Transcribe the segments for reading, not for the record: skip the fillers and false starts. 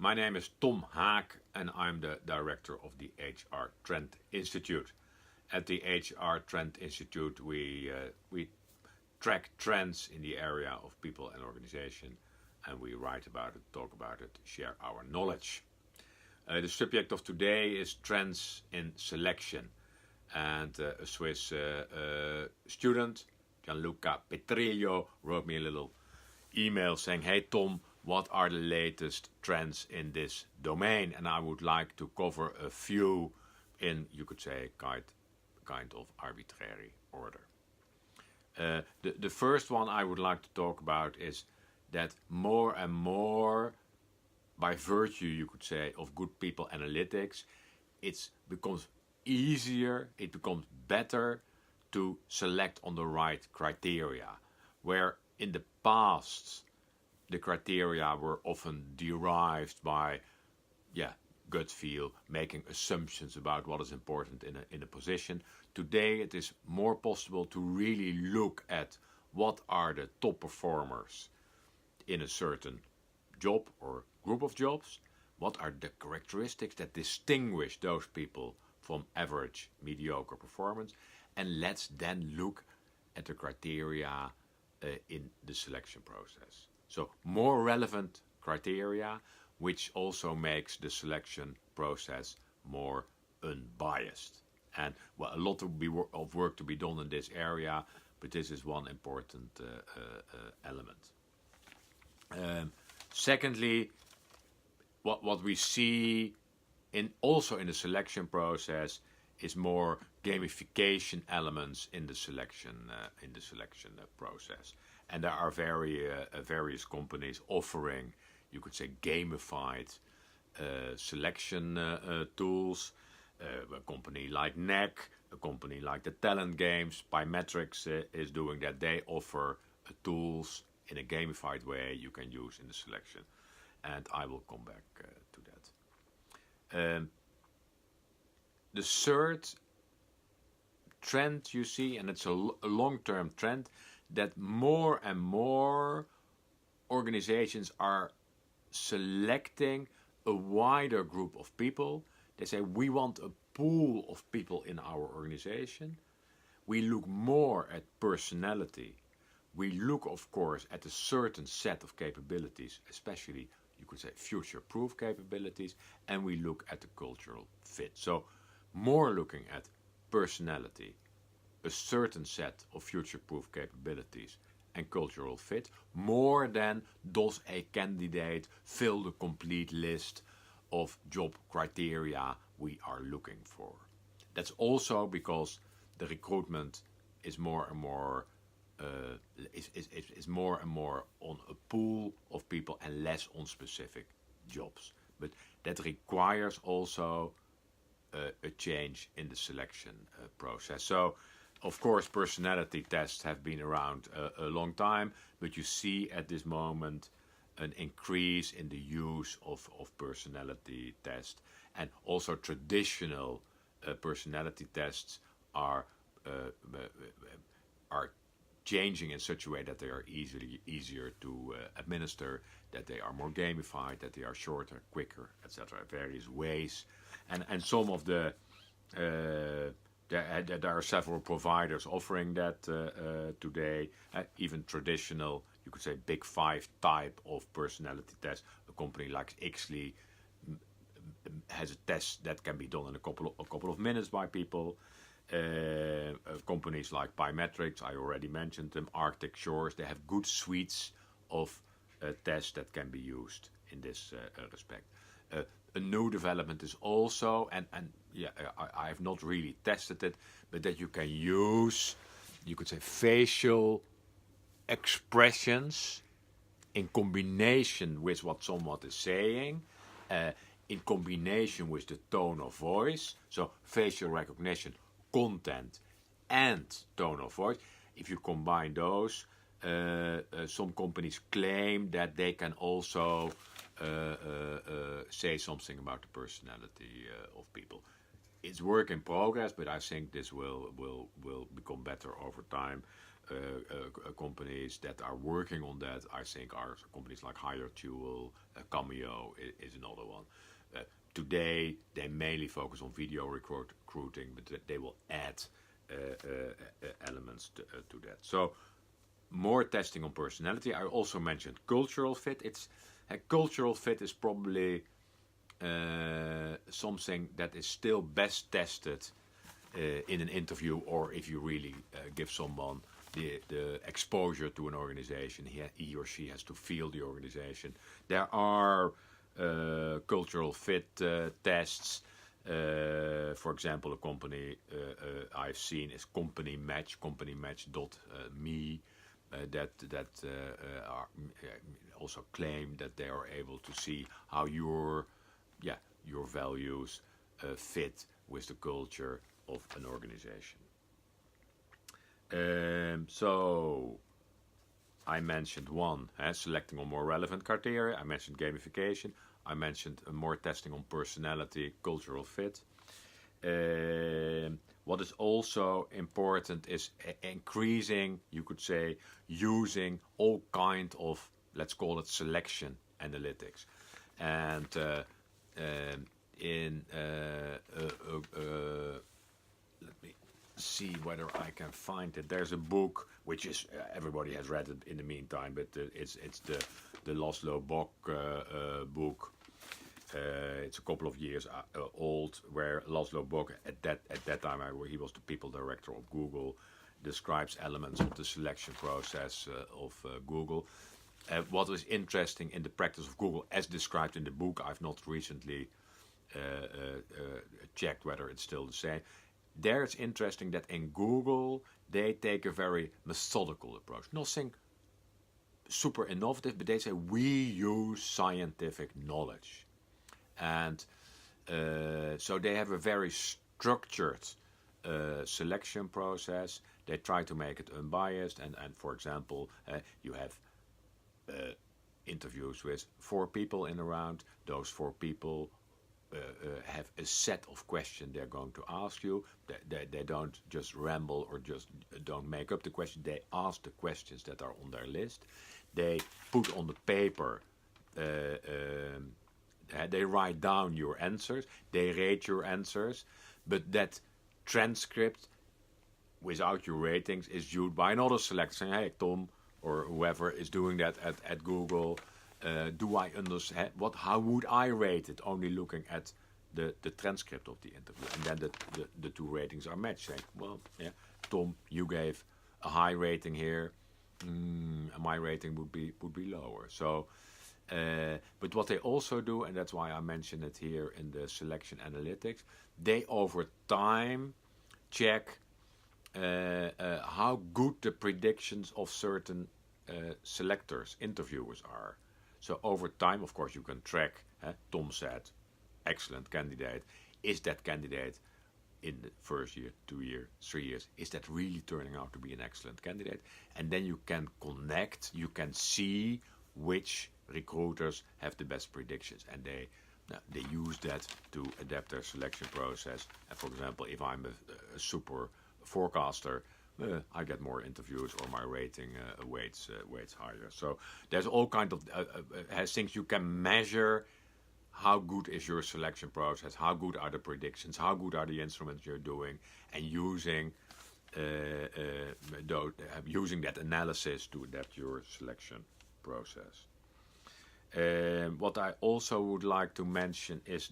My name is Tom Haak and I'm the director of the HR Trend Institute. At the HR Trend Institute we track trends in the area of people and organization, and we write about it, talk about it, share our knowledge. The subject of today is trends in selection, and a Swiss student, Gianluca Petrillo, wrote me a little email saying, "Hey Tom, what are the latest trends in this domain?" And I would like to cover a few in, you could say, kind of arbitrary order. The first one I would like to talk about is that more and more, by virtue, you could say, of good people analytics, it becomes easier, it becomes better to select on the right criteria, where in the past the criteria were often derived by gut feel, making assumptions about what is important in a position. Today it is more possible to really look at what are the top performers in a certain job or group of jobs, what are the characteristics that distinguish those people from average, mediocre performance, and let's then look at the criteria in the selection process. So more relevant criteria, which also makes the selection process more unbiased. And well, a lot of work to be done in this area, but this is one important element. Secondly, what we see also in the selection process is more gamification elements in the selection process, and there are various companies offering, you could say, gamified selection tools. A company like NEC, a company like the Talent Games, Biometrics is doing that. They offer tools in a gamified way you can use in the selection, and I will come back to that. The third trend you see, and it's a long-term trend, that more and more organizations are selecting a wider group of people. They say, we want a pool of people in our organization. We look more at personality. We look, of course, at a certain set of capabilities, especially, you could say, future-proof capabilities, and we look at the cultural fit. So, more looking at personality, a certain set of future-proof capabilities, and cultural fit, more than does a candidate fill the complete list of job criteria we are looking for. That's also because the recruitment is more and more on a pool of people and less on specific jobs. But that requires also a change in the selection process. So, of course, personality tests have been around a long time, but you see at this moment an increase in the use of personality tests, and also traditional personality tests are changing in such a way that they are easier to administer, that they are more gamified, that they are shorter, quicker, etc. Various ways, and some of the there are several providers offering that today. Even traditional, you could say, Big Five type of personality test. A company like Ixley has a test that can be done in a couple of minutes by people. Companies like Biometrics, I already mentioned them, Arctic Shores, they have good suites of tests that can be used in this respect. A new development is also, I have not really tested it, but that you can use, you could say, facial expressions in combination with what someone is saying, in combination with the tone of voice, so facial recognition, content, and tone of voice. If you combine those, some companies claim that they can also say something about the personality of people. It's work in progress, but I think this will become better over time. companies that are working on that, I think, are companies like HireTool, Cameo is another one. Today, they mainly focus on video recruiting, but they will add elements to that. So, more testing on personality. I also mentioned cultural fit. Cultural fit is probably something that is still best tested in an interview, or if you really give someone the exposure to an organization, he or she has to feel the organization. There are cultural fit tests. For example, a company I've seen is Company Match, companymatch.me, that are also claim that they are able to see how your values fit with the culture of an organization. So I mentioned one, selecting on more relevant criteria. I mentioned gamification. I mentioned more testing on personality, cultural fit. What is also important is increasing, you could say, using all kind of, let's call it, selection analytics. And let me see whether I can find it. There's a book which is everybody has read it in the meantime, but it's the Laszlo Bock book. It's a couple of years old, where Laszlo Bock at that time he was the people director of Google, describes elements of the selection process of Google. What is interesting in the practice of Google, as described in the book, I've not recently checked whether it's still the same. There it's interesting that in Google they take a very methodical approach. Nothing super innovative, but they say we use scientific knowledge. And so they have a very structured selection process. They try to make it unbiased. And for example, you have interviews with 4 people in a round. Those 4 people have a set of questions they're going to ask you. They don't just ramble or just don't make up the question. They ask the questions that are on their list. They put on the paper, they write down your answers. They rate your answers. But that transcript, without your ratings, is viewed by another selector saying, hey, Tom, or whoever is doing that at Google, do I understand how would I rate it? Only looking at the transcript of the interview, and then the 2 ratings are matched. Saying, well, yeah, Tom, you gave a high rating here. My rating would be lower. So, but what they also do, and that's why I mention it here in the selection analytics, they over time check how good the predictions of certain selectors, interviewers are. So over time, of course, you can track. Tom said, excellent candidate. Is that candidate in the first year, 2 years, 3 years, is that really turning out to be an excellent candidate? And then you can connect, you can see which recruiters have the best predictions. And they use that to adapt their selection process. And for example, if I'm a super forecaster, I get more interviews, or my rating weights higher. So there's all kind of things you can measure. How good is your selection process? How good are the predictions? How good are the instruments you're doing? And using that analysis to adapt your selection process. What I also would like to mention is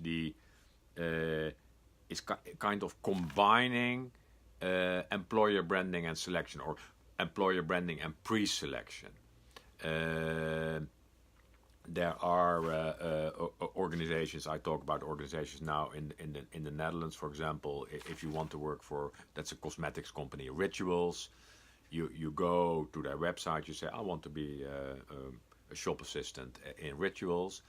is kind of combining employer branding and selection, or employer branding and pre-selection. There are organizations. I talk about organizations now in the Netherlands, for example. If you want to work for, that's a cosmetics company, Rituals. You go to their website. You say, I want to be a shop assistant in Rituals.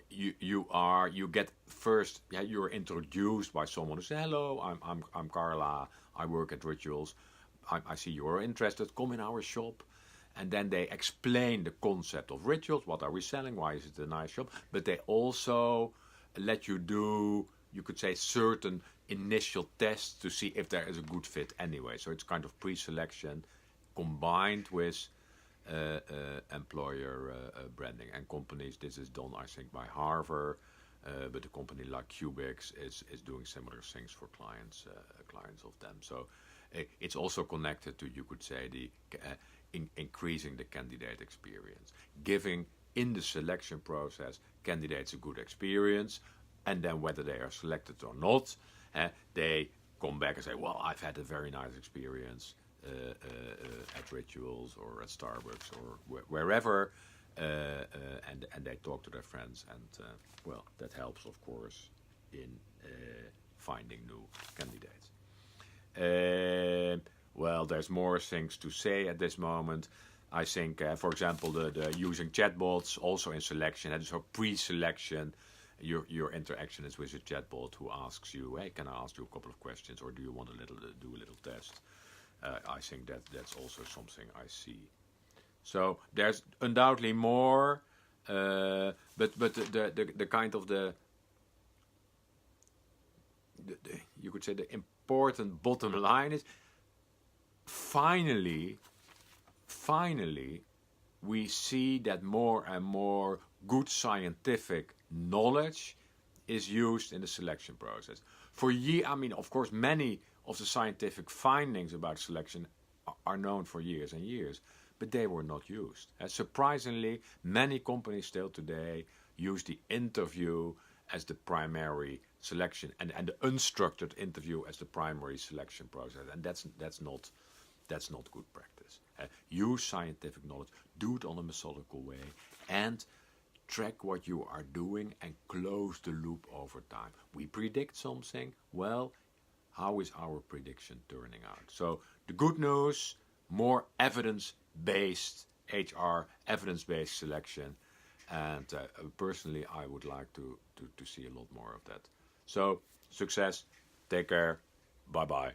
You get first. You're introduced by someone who says, hello, I'm Carla. I work at Rituals. I see you're interested. Come in our shop. And then they explain the concept of Rituals. What are we selling? Why is it a nice shop? But they also let you do, you could say, certain initial tests to see if there is a good fit anyway. So it's kind of pre-selection. combined with employer branding. And companies, this is done, I think, by Harvard, but a company like Cubics is doing similar things for clients of them. So it's also connected to, you could say, the increasing the candidate experience, giving in the selection process candidates a good experience, and then whether they are selected or not, they come back and say, well, I've had a very nice experience at Rituals or at Starbucks or wherever, and they talk to their friends, and well, that helps, of course, in finding new candidates. Well, there's more things to say at this moment. I think, for example, the using chatbots also in selection, and so pre-selection, your interaction is with a chatbot who asks you, hey, can I ask you a couple of questions, or do you want do a little test? I think that's also something I see. So there's undoubtedly more, but the kind of the you could say the important bottom line is finally we see that more and more good scientific knowledge is used in the selection process. For years, I mean, of course, many of the scientific findings about selection are known for years and years, but they were not used. Surprisingly, many companies still today use the interview as the primary selection, and the unstructured interview as the primary selection process, and that's not good practice. Use scientific knowledge, do it on a methodical way, and track what you are doing and close the loop over time. We predict something, well, how is our prediction turning out? So the good news, more evidence-based HR, evidence-based selection, and personally I would like to see a lot more of that. So success, take care, bye-bye.